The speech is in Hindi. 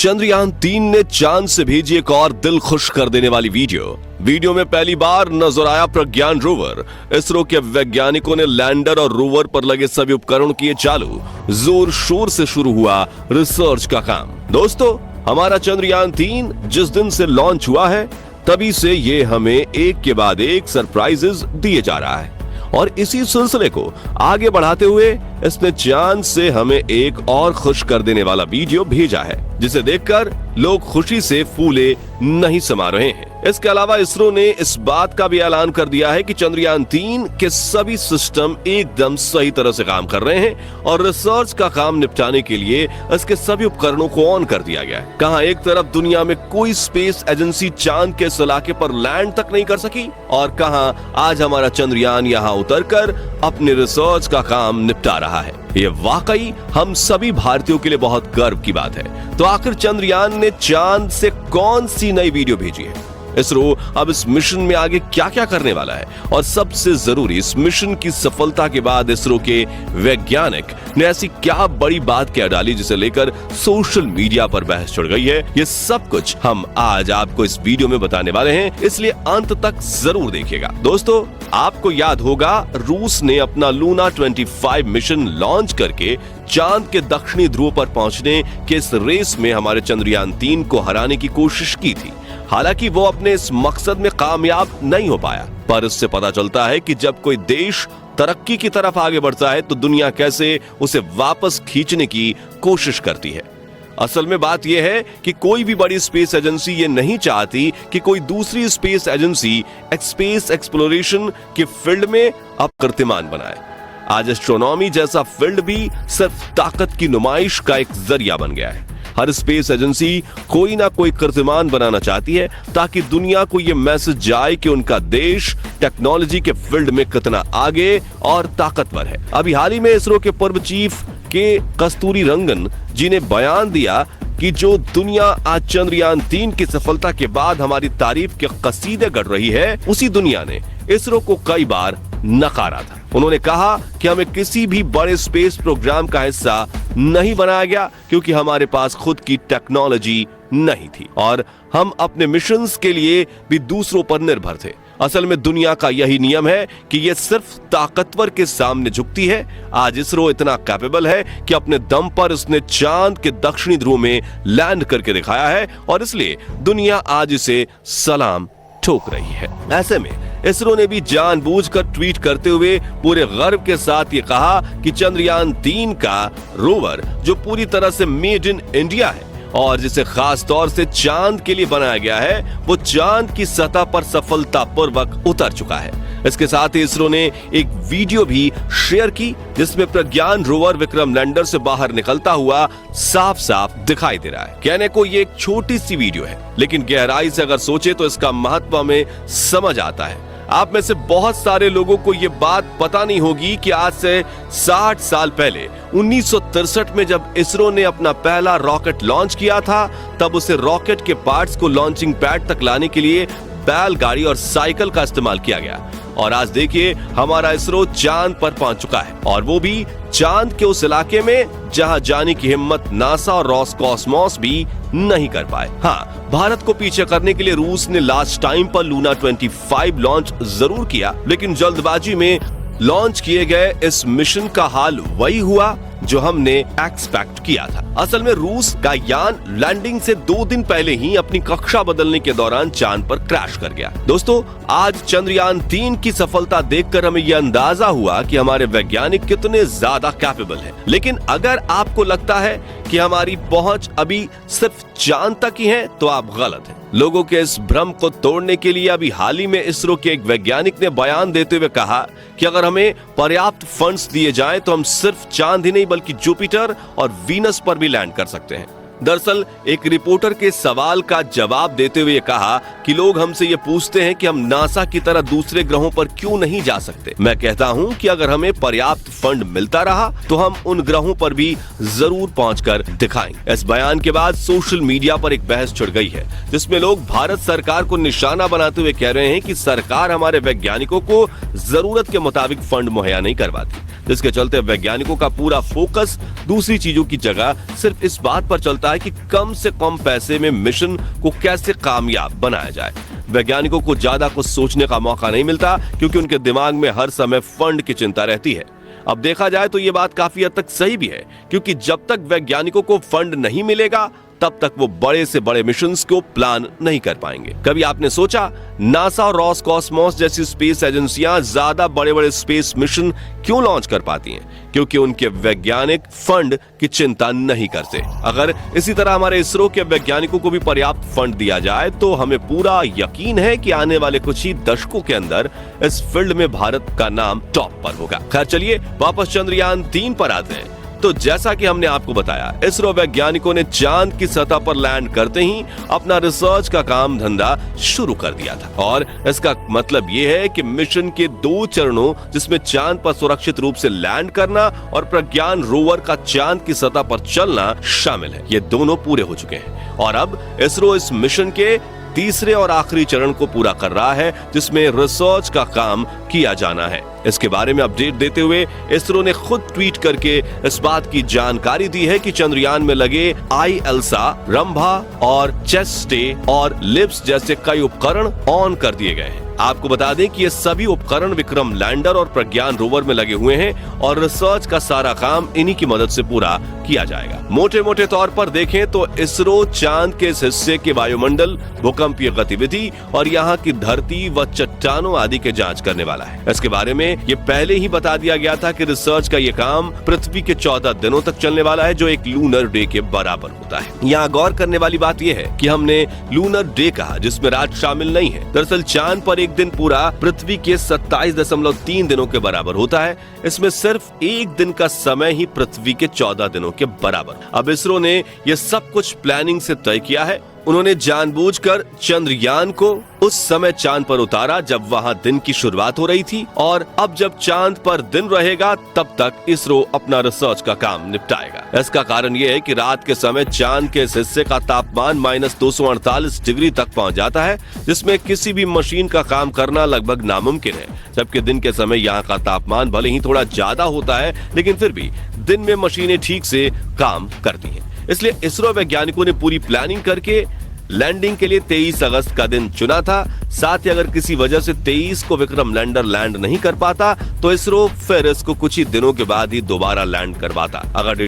चंद्रयान-3 ने चांद से भेजी एक और दिल खुश कर देने वाली वीडियो में पहली बार नजर आया प्रज्ञान रोवर। इसरो के वैज्ञानिकों ने लैंडर और रोवर पर लगे सभी उपकरण किए चालू। जोर शोर से शुरू हुआ रिसर्च का काम। दोस्तों, हमारा चंद्रयान-3 जिस दिन से लॉन्च हुआ है तभी से ये हमें एक के बाद एक सरप्राइजेस दिए जा रहा है और इसी सिलसिले को आगे बढ़ाते हुए इसने चांद से हमें एक और खुश कर देने वाला वीडियो भेजा है, जिसे देखकर लोग खुशी से फूले नहीं समा रहे हैं। इसके अलावा इसरो ने इस बात का भी ऐलान कर दिया है कि चंद्रयान-3 के सभी सिस्टम एकदम सही तरह से काम कर रहे हैं और रिसर्च का काम निपटाने के लिए इसके सभी उपकरणों को ऑन कर दिया गया है। कहां एक तरफ दुनिया में कोई स्पेस एजेंसी चांद के इस इलाके पर लैंड तक नहीं कर सकी और कहां आज हमारा चंद्रयान यहां उतरकर अपने रिसर्च का काम निपटा रहा है। ये वाकई हम सभी भारतीयों के लिए बहुत गर्व की बात है। तो आखिर चंद्रयान ने चांद से कौन सी नई वीडियो भेजी है? इसरो अब इस मिशन में आगे क्या क्या करने वाला है और सबसे जरूरी, इस मिशन की सफलता के बाद इसरो के वैज्ञानिक ने ऐसी क्या बड़ी बात कह डाली जिसे लेकर सोशल मीडिया पर बहस छिड़ गई है? ये सब कुछ हम आज आपको इस वीडियो में बताने वाले हैं, इसलिए अंत तक जरूर देखिएगा। दोस्तों, आपको याद होगा रूस ने अपना लूना 25 मिशन लॉन्च करके चांद के दक्षिणी ध्रुव पर पहुंचने के इस रेस में हमारे चंद्रयान-3 को हराने की कोशिश की थी। हालांकि वो अपने इस मकसद में कामयाब नहीं हो पाया, पर इससे पता चलता है कि जब कोई देश तरक्की की तरफ आगे बढ़ता है तो दुनिया कैसे उसे वापस खींचने की कोशिश करती है। असल में बात यह है कि कोई भी बड़ी स्पेस एजेंसी ये नहीं चाहती कि कोई दूसरी स्पेस एजेंसी स्पेस एक्सप्लोरेशन के फील्ड में अब कीर्तिमान बनाए। आज एस्ट्रोनॉमी जैसा फील्ड भी सिर्फ ताकत की नुमाइश का एक जरिया बन गया है। हर स्पेस एजेंसी कोई ना कोई कीर्तिमान बनाना चाहती है ताकि दुनिया को यह मैसेज जाए कि उनका देश टेक्नोलॉजी के फील्ड में कितना आगे और ताकतवर है। अभी हाल ही में इसरो के पूर्व चीफ के कस्तूरी रंगन जी ने बयान दिया कि जो दुनिया आज चंद्रयान-3 की सफलता के बाद हमारी तारीफ के कसीदे गढ़ रही है, उसी दुनिया ने इसरो को कई बार नकारा था। उन्होंने कहा कि हमें किसी भी बड़े स्पेस प्रोग्राम का हिस्सा नहीं बनाया गया क्योंकि हमारे पास खुद की टेक्नोलॉजी नहीं थी और हम अपने मिशंस के लिए भी दूसरों पर निर्भर थे। असल में दुनिया का यही नियम है कि यह सिर्फ ताकतवर के सामने झुकती है। आज इसरो इतना कैपेबल है कि अपने दम पर उसने चांद के दक्षिणी ध्रुव में लैंड करके दिखाया है और इसलिए दुनिया आज इसे सलाम ठोक रही है। ऐसे में इसरो ने भी जानबूझकर ट्वीट करते हुए पूरे गर्व के साथ ये कहा कि चंद्रयान-3 का रोवर जो पूरी तरह से मेड इन इंडिया है और जिसे खास तौर से चांद के लिए बनाया गया है, वो चांद की सतह पर सफलतापूर्वक उतर चुका है। इसके साथ ही इसरो ने एक वीडियो भी शेयर की जिसमें प्रज्ञान रोवर विक्रम लैंडर से बाहर निकलता हुआ साफ साफ दिखाई दे रहा है। कहने को ये एक छोटी सी वीडियो है, लेकिन गहराई से अगर सोचे तो इसका महत्व हमें समझ आता है। आप में से बहुत सारे लोगों को ये बात पता नहीं होगी कि आज से 60 साल पहले 1963 में जब इसरो ने अपना पहला रॉकेट लॉन्च किया था, तब उसे रॉकेट के पार्ट्स को लॉन्चिंग पैड तक लाने के लिए बैलगाड़ी और साइकिल का इस्तेमाल किया गया। और आज देखिए हमारा इसरो चांद पर पहुंच चुका है और वो भी चांद के उस इलाके में जहां जाने की हिम्मत नासा और रॉसकॉस्मॉस भी नहीं कर पाए। हाँ, भारत को पीछे करने के लिए रूस ने लास्ट टाइम पर लूना 25 लॉन्च जरूर किया, लेकिन जल्दबाजी में लॉन्च किए गए इस मिशन का हाल वही हुआ जो हमने एक्सपेक्ट किया था। असल में रूस का यान लैंडिंग से 2 दिन पहले ही अपनी कक्षा बदलने के दौरान चांद पर क्रैश कर गया। दोस्तों, आज चंद्रयान-3 की सफलता देखकर हमें यह अंदाजा हुआ कि हमारे वैज्ञानिक कितने ज्यादा कैपेबल हैं। लेकिन अगर आपको लगता है कि हमारी पहुंच अभी सिर्फ चांद तक ही है, तो आप गलत हैं। लोगों के इस भ्रम को तोड़ने के लिए अभी हाल ही में इसरो के एक वैज्ञानिक ने बयान देते हुए कहा कि अगर हमें पर्याप्त फंड्स दिए जाएं तो हम सिर्फ चांद ही नहीं बल्कि जुपिटर और वीनस पर भी लैंड कर सकते हैं। दरअसल एक रिपोर्टर के सवाल का जवाब देते हुए कहा कि लोग हमसे ये पूछते हैं कि हम नासा की तरह दूसरे ग्रहों पर क्यों नहीं जा सकते। मैं कहता हूं कि अगर हमें पर्याप्त फंड मिलता रहा तो हम उन ग्रहों पर भी जरूर पहुंचकर दिखाएंगे। इस बयान के बाद सोशल मीडिया पर एक बहस छिड़ गई है जिसमें लोग भारत सरकार को निशाना बनाते हुए कह रहे हैं कि सरकार हमारे वैज्ञानिकों को जरूरत के मुताबिक फंड मुहैया नहीं करवाती। जिसके चलते वैज्ञानिकों का पूरा फोकस दूसरी चीजों की जगह सिर्फ इस बात पर चलता है कि कम से कम पैसे में मिशन को कैसे कामयाब बनाया जाए। वैज्ञानिकों को ज्यादा कुछ सोचने का मौका नहीं मिलता क्योंकि उनके दिमाग में हर समय फंड की चिंता रहती है। अब देखा जाए तो ये बात काफी हद तक सही भी है, क्योंकि जब तक वैज्ञानिकों को फंड नहीं मिलेगा तब तक वो बड़े से बड़े मिशंस को प्लान नहीं कर पाएंगे। कभी आपने सोचा नासा और रॉसकॉस्मोस जैसी स्पेस एजेंसियां ज्यादा बड़े बड़े स्पेस मिशन क्यों लॉन्च कर पाती हैं? क्योंकि उनके वैज्ञानिक फंड की चिंता नहीं करते। अगर इसी तरह हमारे इसरो के वैज्ञानिकों को भी पर्याप्त फंड दिया जाए तो हमें पूरा यकीन है कि आने वाले कुछ ही दशकों के अंदर इस फील्ड में भारत का नाम टॉप पर होगा। खैर चलिए वापस चंद्रयान 3 पर आते हैं। तो जैसा कि हमने आपको बताया, इसरो वैज्ञानिकों ने चांद की सतह पर लैंड करते ही अपना रिसर्च का काम धंधा शुरू कर दिया था। और इसका मतलब यह है कि मिशन के 2 चरणों, जिसमें चांद पर सुरक्षित रूप से लैंड करना और प्रज्ञान रोवर का चांद की सतह पर चलना शामिल है, ये दोनों पूरे हो चुके हैं। और अब इसरो इस मिशन के तीसरे और आखिरी चरण को पूरा कर रहा है, जिसमें रिसर्च का काम किया जाना है। इसके बारे में अपडेट देते हुए इसरो ने खुद ट्वीट करके इस बात की जानकारी दी है कि चंद्रयान में लगे IELSA, रंभा और चेस्टे और लिप्स जैसे कई उपकरण ऑन कर दिए गए हैं। आपको बता दें कि ये सभी उपकरण विक्रम लैंडर और प्रज्ञान रोवर में लगे हुए हैं और रिसर्च का सारा काम इन्हीं की मदद से पूरा किया जाएगा। मोटे मोटे तौर पर देखें तो इसरो चांद के इस हिस्से के वायुमंडल, भूकंपीय गतिविधि और यहाँ की धरती व चट्टानों आदि के जांच करने वाला है। इसके बारे में ये पहले ही बता दिया गया था कि रिसर्च का ये काम पृथ्वी के 14 दिनों तक चलने वाला है, जो एक लूनर डे के बराबर होता है। यहाँ गौर करने वाली बात यह है कि हमने लूनर डे कहा, जिसमें रात शामिल नहीं है। दरअसल चांद पर एक दिन पूरा पृथ्वी के 27.3 दिनों के बराबर होता है। इसमें सिर्फ एक दिन का समय ही पृथ्वी के 14 दिनों के बराबर। अब इसरो ने यह सब कुछ प्लानिंग से तय किया है। उन्होंने जानबूझकर चंद्रयान को उस समय चांद पर उतारा जब वहां दिन की शुरुआत हो रही थी, और अब जब चांद पर दिन रहेगा तब तक इसरो अपना रिसर्च का काम निपटाएगा। इसका कारण यह है कि रात के समय चांद के इस हिस्से का तापमान -248 डिग्री तक पहुंच जाता है, जिसमें किसी भी मशीन का काम करना लगभग नामुमकिन है। जबकि दिन के समय यहाँ का तापमान भले ही थोड़ा ज्यादा होता है, लेकिन फिर भी दिन में मशीनें ठीक से काम करती हैं। इसलिए इसरो वैज्ञानिकों ने पूरी प्लानिंग करके लैंडिंग के लिए 23 अगस्त का दिन चुना था। साथ ही अगर किसी वजह से 23 को विक्रम लैंडर लैंड नहीं कर पाता तो इसरो फिर इसको कुछ ही दिनों के बाद ही दोबारा लैंड करवाता। अगर